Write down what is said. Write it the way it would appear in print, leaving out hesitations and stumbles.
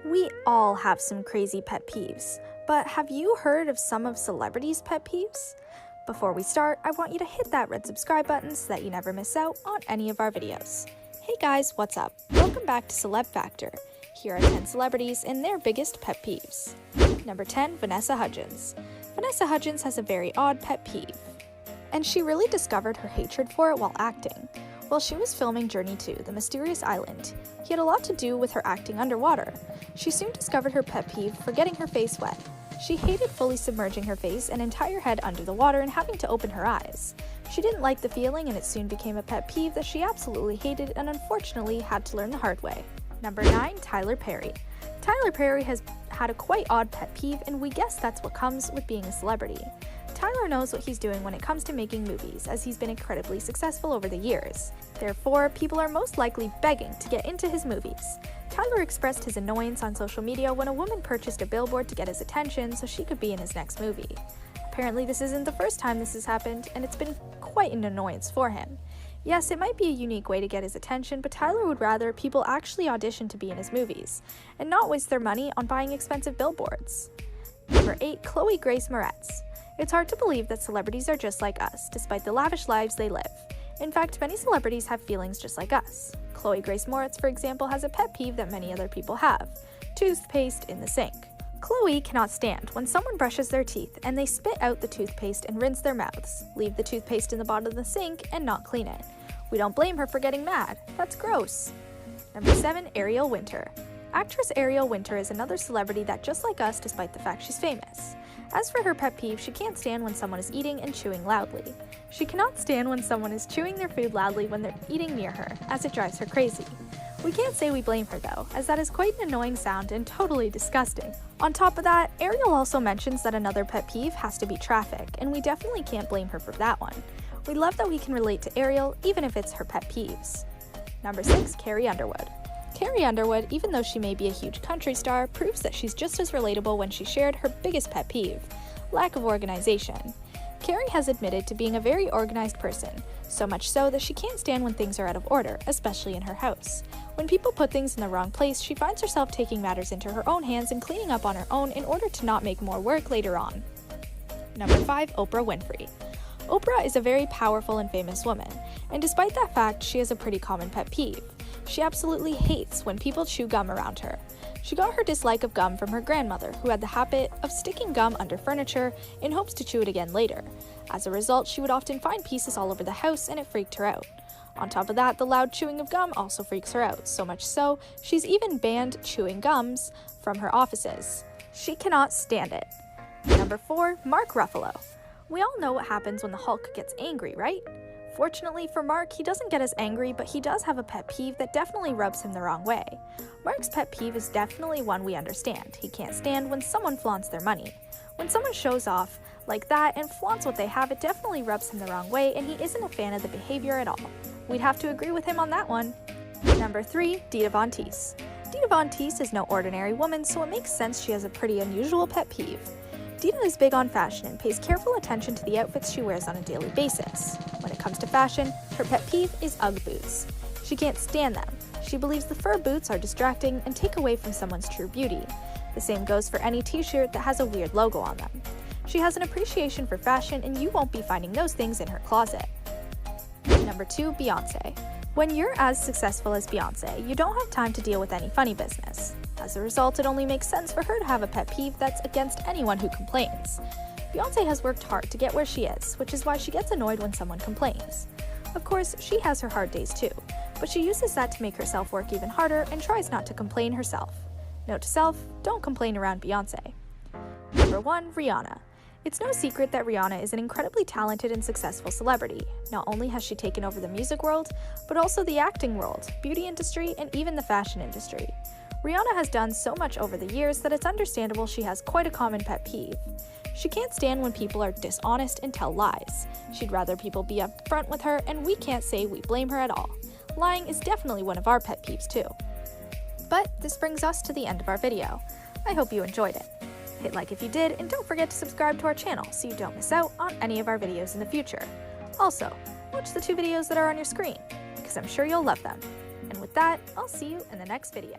We all have some crazy pet peeves, but have you heard of some of celebrities' pet peeves? Before we start, I want you to hit that red subscribe button so that you never miss out on any of our videos. Hey guys, what's up? Welcome back to Celeb Factor. Here are 10 celebrities and their biggest pet peeves. Number 10, Vanessa Hudgens. Vanessa Hudgens has a very odd pet peeve, and she really discovered her hatred for it while acting. While she was filming Journey to The Mysterious Island, he had a lot to do with her acting underwater. She soon discovered her pet peeve for getting her face wet. She hated fully submerging her face and entire head under the water and having to open her eyes. She didn't like the feeling, and it soon became a pet peeve that she absolutely hated and unfortunately had to learn the hard way. Number 9, Tyler Perry. Tyler Perry has had a quite odd pet peeve, and we guess that's what comes with being a celebrity. Tyler knows what he's doing when it comes to making movies, as he's been incredibly successful over the years. Therefore, people are most likely begging to get into his movies. Tyler expressed his annoyance on social media when a woman purchased a billboard to get his attention so she could be in his next movie. Apparently, this isn't the first time this has happened, and it's been quite an annoyance for him. Yes, it might be a unique way to get his attention, but Tyler would rather people actually audition to be in his movies, and not waste their money on buying expensive billboards. Number 8, Chloe Grace Moretz. It's hard to believe that celebrities are just like us, despite the lavish lives they live. In fact, many celebrities have feelings just like us. Chloe Grace Moretz, for example, has a pet peeve that many other people have: toothpaste in the sink. Chloe cannot stand when someone brushes their teeth and they spit out the toothpaste and rinse their mouths, leave the toothpaste in the bottom of the sink, and not clean it. We don't blame her for getting mad. That's gross. Number 7, Ariel Winter. Actress Ariel Winter is another celebrity that just like us, despite the fact she's famous. As for her pet peeve, she can't stand when someone is eating and chewing loudly. She cannot stand when someone is chewing their food loudly when they're eating near her, as it drives her crazy. We can't say we blame her though, as that is quite an annoying sound and totally disgusting. On top of that, Ariel also mentions that another pet peeve has to be traffic, and we definitely can't blame her for that one. We love that we can relate to Ariel, even if it's her pet peeves. Number 6, Carrie Underwood. Carrie Underwood, even though she may be a huge country star, proves that she's just as relatable when she shared her biggest pet peeve: lack of organization. Carrie has admitted to being a very organized person, so much so that she can't stand when things are out of order, especially in her house. When people put things in the wrong place, she finds herself taking matters into her own hands and cleaning up on her own in order to not make more work later on. Number 5, Oprah Winfrey. Oprah is a very powerful and famous woman, and despite that fact, she has a pretty common pet peeve. She absolutely hates when people chew gum around her. She got her dislike of gum from her grandmother, who had the habit of sticking gum under furniture in hopes to chew it again later. As a result, she would often find pieces all over the house, and it freaked her out. On top of that, the loud chewing of gum also freaks her out, so much so, she's even banned chewing gums from her offices. She cannot stand it. Number 4, Mark Ruffalo. We all know what happens when the Hulk gets angry, right? Fortunately for Mark, he doesn't get as angry, but he does have a pet peeve that definitely rubs him the wrong way. Mark's pet peeve is definitely one we understand. He can't stand when someone flaunts their money. When someone shows off like that and flaunts what they have, it definitely rubs him the wrong way, and he isn't a fan of the behavior at all. We'd have to agree with him on that one. Number 3, Dita Von Teese. Dita Von Teese is no ordinary woman, so it makes sense she has a pretty unusual pet peeve. Dita is big on fashion and pays careful attention to the outfits she wears on a daily basis. When it comes to fashion, her pet peeve is Ugg boots. She can't stand them. She believes the fur boots are distracting and take away from someone's true beauty. The same goes for any t-shirt that has a weird logo on them. She has an appreciation for fashion, and you won't be finding those things in her closet. Number 2, Beyonce. When you're as successful as Beyonce, you don't have time to deal with any funny business. As a result, it only makes sense for her to have a pet peeve that's against anyone who complains. Beyonce has worked hard to get where she is, which is why she gets annoyed when someone complains. Of course, she has her hard days too, but she uses that to make herself work even harder and tries not to complain herself. Note to self, don't complain around Beyonce. Number 1, Rihanna. It's no secret that Rihanna is an incredibly talented and successful celebrity. Not only has she taken over the music world, but also the acting world, beauty industry, and even the fashion industry. Rihanna has done so much over the years that it's understandable she has quite a common pet peeve. She can't stand when people are dishonest and tell lies. She'd rather people be upfront with her, and we can't say we blame her at all. Lying is definitely one of our pet peeves too. But this brings us to the end of our video. I hope you enjoyed it. Hit like if you did, and don't forget to subscribe to our channel so you don't miss out on any of our videos in the future. Also, watch the 2 videos that are on your screen, because I'm sure you'll love them. And with that, I'll see you in the next video.